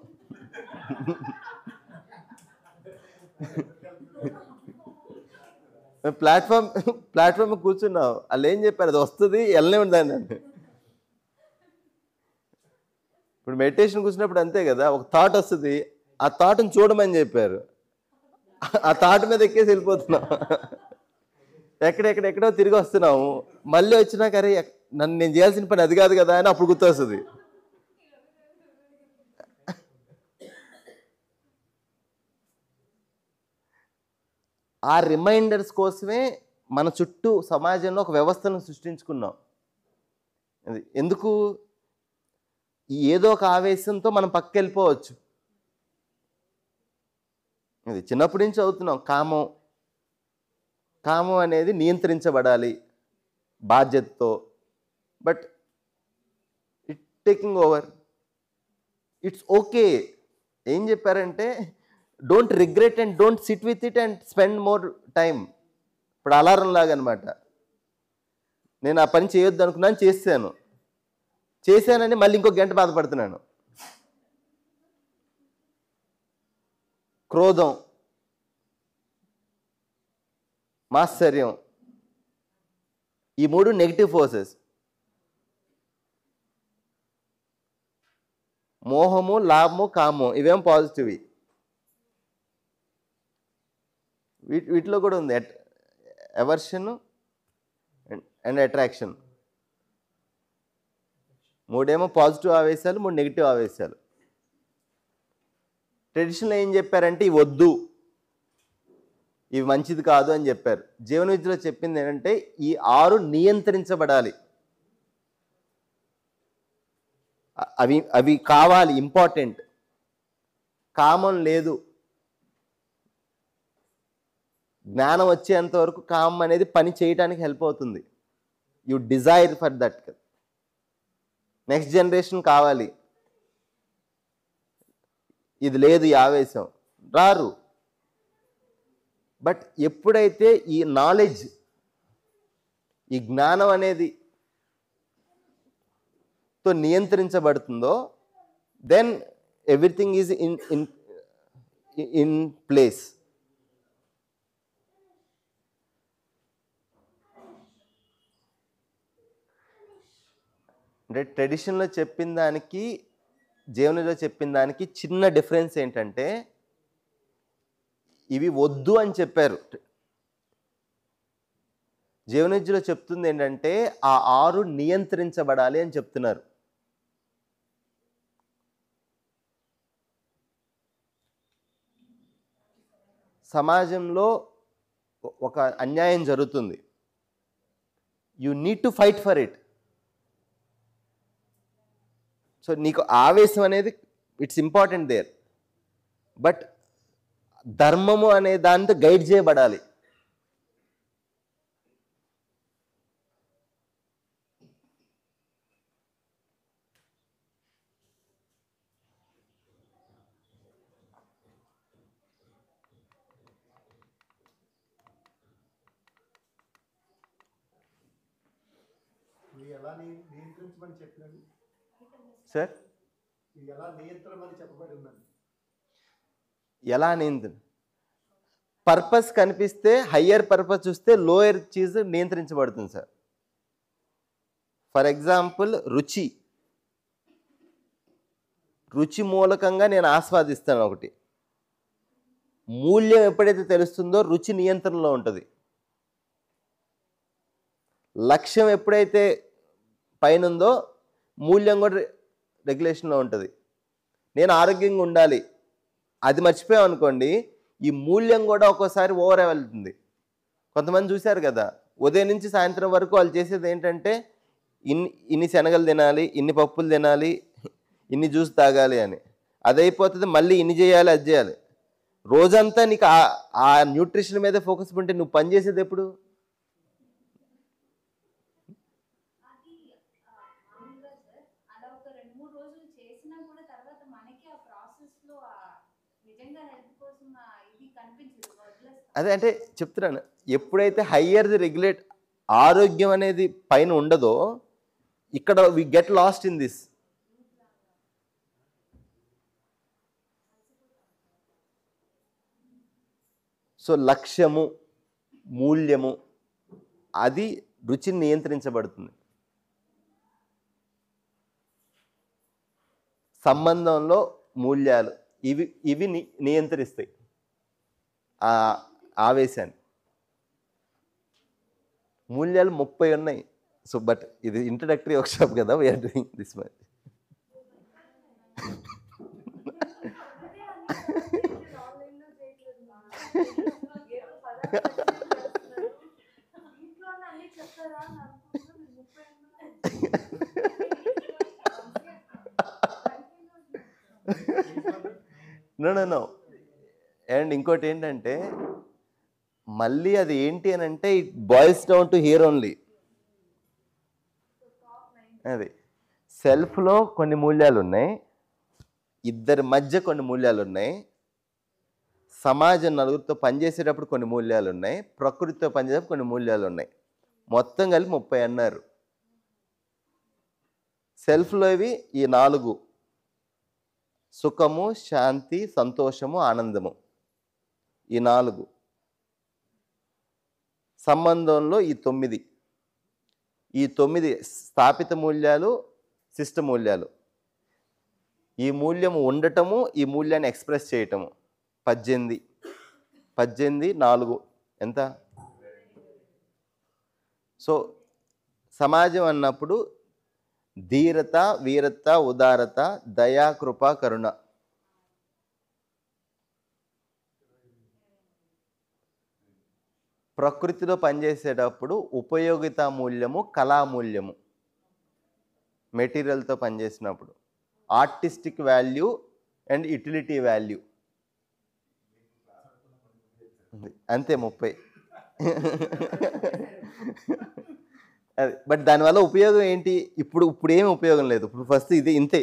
ప్లాట్ఫామ్ కూర్చున్నాం, వాళ్ళు ఏం చెప్పారు, అది వస్తుంది వెళ్ళనే ఉందండి. ఇప్పుడు మెడిటేషన్ కూర్చున్నప్పుడు అంతే కదా, ఒక థాట్ వస్తుంది, ఆ థాట్ని చూడమని చెప్పారు, ఆ థాట్ మీద ఎక్కేసి వెళ్ళిపోతున్నాం. ఎక్కడెక్కడెక్కడో తిరిగి వస్తున్నాము, మళ్ళీ వచ్చినాక అరే నన్ను నేను చేయాల్సిన పని అది కాదు కదా అని అప్పుడు గుర్తొస్తుంది. ఆ రిమైండర్స్ కోసమే మన చుట్టూ సమాజంలో ఒక వ్యవస్థను సృష్టించుకున్నాం. అది ఎందుకు? ఏదో ఒక ఆవేశంతో మనం పక్కకి వెళ్ళిపోవచ్చు. అది చిన్నప్పటి నుంచి అవుతున్నాం. కామం అనేది నియంత్రించబడాలి బాధ్యతతో. But it taking over. It's okay. ఏం చెప్పారంటే don't regret and don't SIT with it and spend more time. ఇప్పుడు అలారం లాగా అనమాట. నేను ఆ పని చేయొద్దు అనుకున్నాను, చేశానని మళ్ళీ ఇంకో గంట బాధపడుతున్నాను. క్రోధం, మాత్సర్యం, ఈ 3 నెగిటివ్ ఫోర్సెస్. మోహము, లాభము, కామం ఇవేం పాజిటివ్. వీటిలో కూడా ఉంది ఎవర్షన్ అండ్ అట్రాక్షన్. 3 పాజిటివ్ ఆవేశాలు, 3 నెగిటివ్ ఆవేశాలు. ట్రెడిషన్లో ఏం చెప్పారంటే ఇవి వద్దు, ఇవి మంచిది కాదు అని చెప్పారు. జీవన విద్యలో చెప్పింది ఏంటంటే ఈ 6 నియంత్రించబడాలి. అవి కావాలి, ఇంపార్టెంట్. కామం లేదు. జ్ఞానం వచ్చేంత వరకు కామం అనేది పని చేయడానికి హెల్ప్ అవుతుంది. You desire for that. Next generation కావాలి. ఇది లేదు, ఈ ఆవేశం రారు. బట్ ఎప్పుడైతే ఈ నాలెడ్జ్, ఈ జ్ఞానం అనేది తో నియంత్రించబడుతుందో then everything is in place. అంటే ట్రెడిషన్లో చెప్పిన దానికి జీవనంలో చెప్పిన దానికి చిన్న డిఫరెన్స్ ఏంటంటే ఇవి వద్దు అని చెప్పారు. జీవన విద్యలో చెప్తుంది ఏంటంటే ఆ 6 నియంత్రించబడాలి అని చెప్తున్నారు. సమాజంలో ఒక అన్యాయం జరుగుతుంది. You need to fight for it. So నీకు ఆవేశం అనేది ఇట్స్ ఇంపార్టెంట్ దేర్. బట్ ధర్మము అనే దాంతో గైడ్ చేయబడాలి. ఎలా నియంత్రించమని చెప్పినది సార్? ఎలా నియంత్రమని చెప్పబడి ఉందండి? ఎలా నియంత్రణ? పర్పస్ కనిపిస్తే, హయ్యర్ పర్పస్ చూస్తే లోయర్ చీజ్ నియంత్రించబడుతుంది సార్. ఫర్ ఎగ్జాంపుల్ రుచి మూలకంగా నేను ఆస్వాదిస్తాను ఒకటి. మూల్యం ఎప్పుడైతే తెలుస్తుందో రుచి నియంత్రణలో ఉంటుంది. లక్ష్యం ఎప్పుడైతే పైన ఉందో మూల్యం కూడా రెగ్యులేషన్లో ఉంటుంది. నేను ఆరోగ్యంగా ఉండాలి, అది మర్చిపోయాం అనుకోండి, ఈ మూల్యం కూడా ఒక్కోసారి ఓవర్ వెళ్తుంది. కొంతమంది చూశారు కదా, ఉదయం నుంచి సాయంత్రం వరకు వాళ్ళు చేసేది ఏంటంటే ఇన్ని శనగలు తినాలి, ఇన్ని పప్పులు తినాలి, ఇన్ని జ్యూస్ తాగాలి అని. అది అయిపోతుంది, మళ్ళీ ఇన్ని చేయాలి, అది చేయాలి. రోజంతా నీకు ఆ న్యూట్రిషన్ మీద ఫోకస్ ఉంటే నువ్వు పని చేసేది ఎప్పుడు? అదే అంటే చెప్తున్నాను, ఎప్పుడైతే హయ్యర్ది రెగ్యులేట్ ఆరోగ్యం అనేది పైన ఉండదో ఇక్కడ we get lost in this. So లక్ష్యము, మూల్యము అది రుచిని నియంత్రించబడుతుంది. సంబంధంలో మూల్యాలు ఇవి నియంత్రిస్తాయి ఆ ఆవేశాన్ని. మూల్యాలు 30 ఉన్నాయి. సో బట్ ఇది ఇంట్రడక్టరీ వర్క్షాప్ కదా, we are doing this much. No. And ఇంకోటి ఏంటంటే మళ్ళీ అది ఏంటి అని అంటే it boils down to here only. అది సెల్ఫ్లో కొన్ని మూల్యాలు ఉన్నాయి, ఇద్దరి మధ్య కొన్ని మూల్యాలు ఉన్నాయి, సమాజం నలుగురితో పనిచేసేటప్పుడు కొన్ని మూల్యాలు ఉన్నాయి, ప్రకృతితో పనిచేసేటప్పుడు కొన్ని మూల్యాలు ఉన్నాయి. మొత్తం కలిపి 30 అన్నారు. సెల్ఫ్లో ఇవి ఈ 4: సుఖము, శాంతి, సంతోషము, ఆనందము. ఈ 4. సంబంధంలో ఈ 9. ఈ 9 స్థాపిత మూల్యాలు, శిష్ట మూల్యాలు. ఈ మూల్యము ఉండటము, ఈ మూల్యాన్ని ఎక్స్ప్రెస్ చేయటము. 18, 4 ఎంత? సో సమాజం అన్నప్పుడు ధీరత, వీరత, ఉదారత, దయా, కృప, కరుణ. ప్రకృతిలో పనిచేసేటప్పుడు ఉపయోగితా మూల్యము, కళామూల్యము. మెటీరియల్తో పనిచేసినప్పుడు artistic value and utility value. అంతే 30. అది బట్ దానివల్ల ఉపయోగం ఏంటి? ఇప్పుడు ఏమి ఉపయోగం లేదు. ఇప్పుడు ఫస్ట్ ఇది ఇంతే.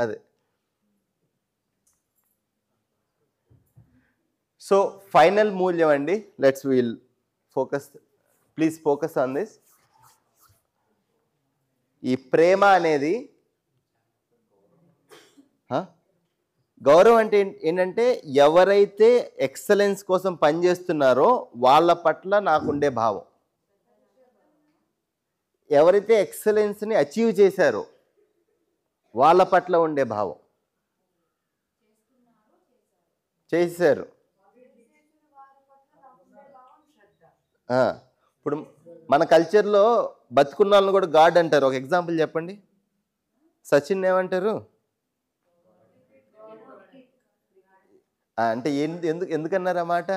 అదే. సో ఫైనల్ మూల్యం అండి. Will focus, please focus on this. ఈ ప్రేమ అనేది గౌరవం అంటే ఏంటంటే ఎవరైతే ఎక్సలెన్స్ కోసం పనిచేస్తున్నారో వాళ్ళ పట్ల నాకుండే భావం. ఎవరైతే ఎక్సలెన్స్ని అచీవ్ చేశారో వాళ్ళ పట్ల ఉండే భావం. చేశారు. ఇప్పుడు మన కల్చర్లో బతుకున్న వాళ్ళని కూడా గాడ్ అంటారు. ఒక ఎగ్జాంపుల్ చెప్పండి. సచిన్ ఏమంటారు? అంటే ఎందుకన్నారు అన్నమాట?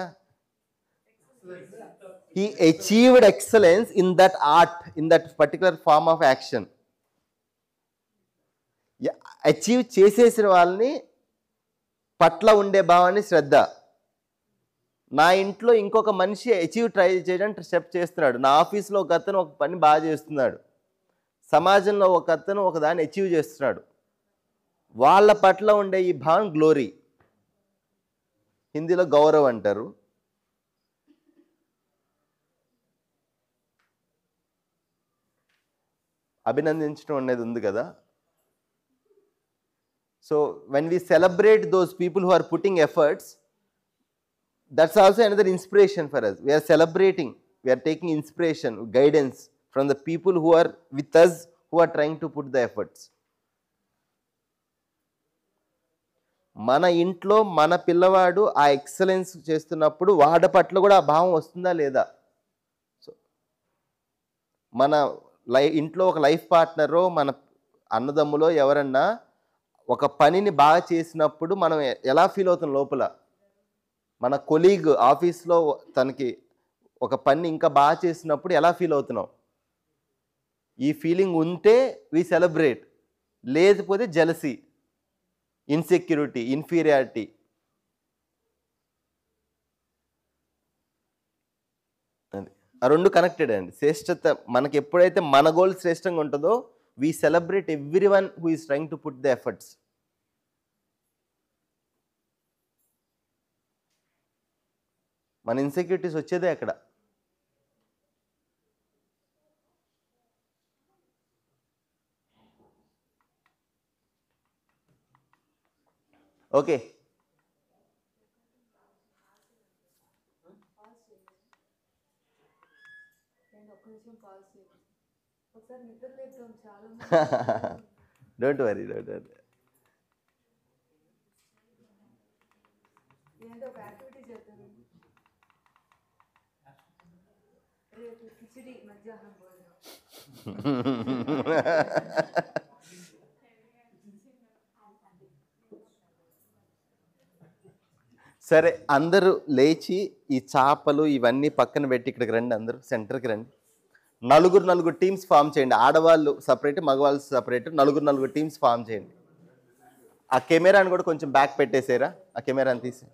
He achieved excellence in that art, in that particular form of action. Achieve చేసేసిన వాళ్ళని పట్ల ఉండే భావాన్ని శ్రద్ధ. నా ఇంట్లో ఇంకొక మనిషి అచీవ్ ట్రై చేయడానికి స్టెప్ చేస్తున్నాడు. నా ఆఫీస్లో ఒక అతను ఒక పని బాగా చేస్తున్నాడు. సమాజంలో ఒక అతను ఒక దాన్ని అచీవ్ చేస్తున్నాడు. వాళ్ళ పట్ల ఉండే ఈ భావం గ్లోరీ. హిందీలో గౌరవ్ అంటారు. అభినందించడం అనేది ఉంది కదా. So when we celebrate those people who are putting efforts, that's also another inspiration for us. We are celebrating, we are taking inspiration, guidance from the people who are with us, who are trying to put the efforts. మన ఇంట్లో మన పిల్లవాడు ఆ excellence చేస్తున్నప్పుడు వాడి పట్ల కూడా ఆ భావం వస్తుందా లేదా? సో మన ఇంట్లో ఒక లైఫ్ పార్ట్నరో మన అన్నదమ్ములో ఎవరన్నా ఒక పనిని బాగా చేసినప్పుడు మనం ఎలా ఫీల్ అవుతాం లోపల? మన కొలీగ్ ఆఫీస్లో తనకి ఒక పని ఇంకా బాగా చేసినప్పుడు ఎలా ఫీల్ అవుతున్నాం? ఈ ఫీలింగ్ ఉంటే వి సెలబ్రేట్, లేకపోతే జెలసీ, ఇన్సెక్యూరిటీ, ఇన్ఫీరియారిటీ. అది ఆ రెండు కనెక్టెడ్ అండి. శ్రేష్టత మనకి ఎప్పుడైతే మన గోల్ శ్రేష్టంగా ఉంటుందో we celebrate every one who is trying to put the efforts. మన ఇన్సెక్యూరిటీస్ వచ్చేదే అక్కడ. Okay, don't worry. ఒక యాక్టివిటీ చేద్దాం. రేపు కిచిడి మధ్యాహ్నం భోజనం. సరే, అందరూ లేచి ఈ చేపలు ఇవన్నీ పక్కన పెట్టి ఇక్కడికి రండి. అందరూ సెంటర్కి రండి. నలుగురు టీమ్స్ ఫామ్ చేయండి. ఆడవాళ్ళు సపరేట్, మగవాళ్ళు సపరేట్, నలుగురు టీమ్స్ ఫామ్ చేయండి. ఆ కెమెరాని కూడా కొంచెం బ్యాక్ పెట్టేసారా, ఆ కెమెరాని తీసి.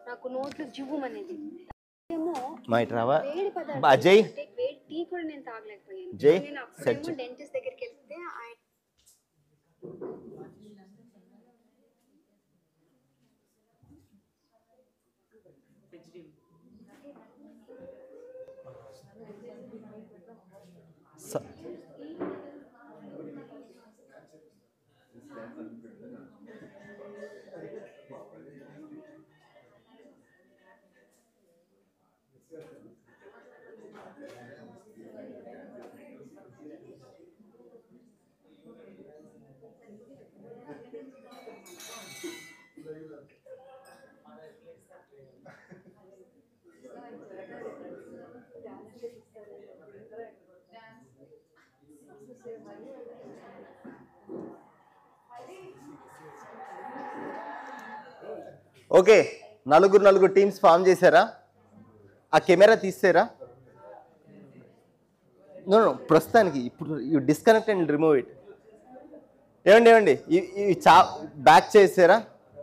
నాకు నోట్లు జివ్వుమనేది. ఏమో మైట్ రావా వేడి పదార్థం అజయ్ అంటే వేడి టీ కూడా నేను తాగలేకపోయాను. జై నేను సెట్ అప్పుడేమో డెంటిస్ట్ దగ్గరికి వెళ్తే ఆయన ఓకే, నలుగురు టీమ్స్ ఫామ్ చేశారా? ఆ కెమెరా తీసారా? నో ప్రస్తుతానికి ఇప్పుడు you disconnect and remove it. ఏమండి బ్యాక్ చేసారా?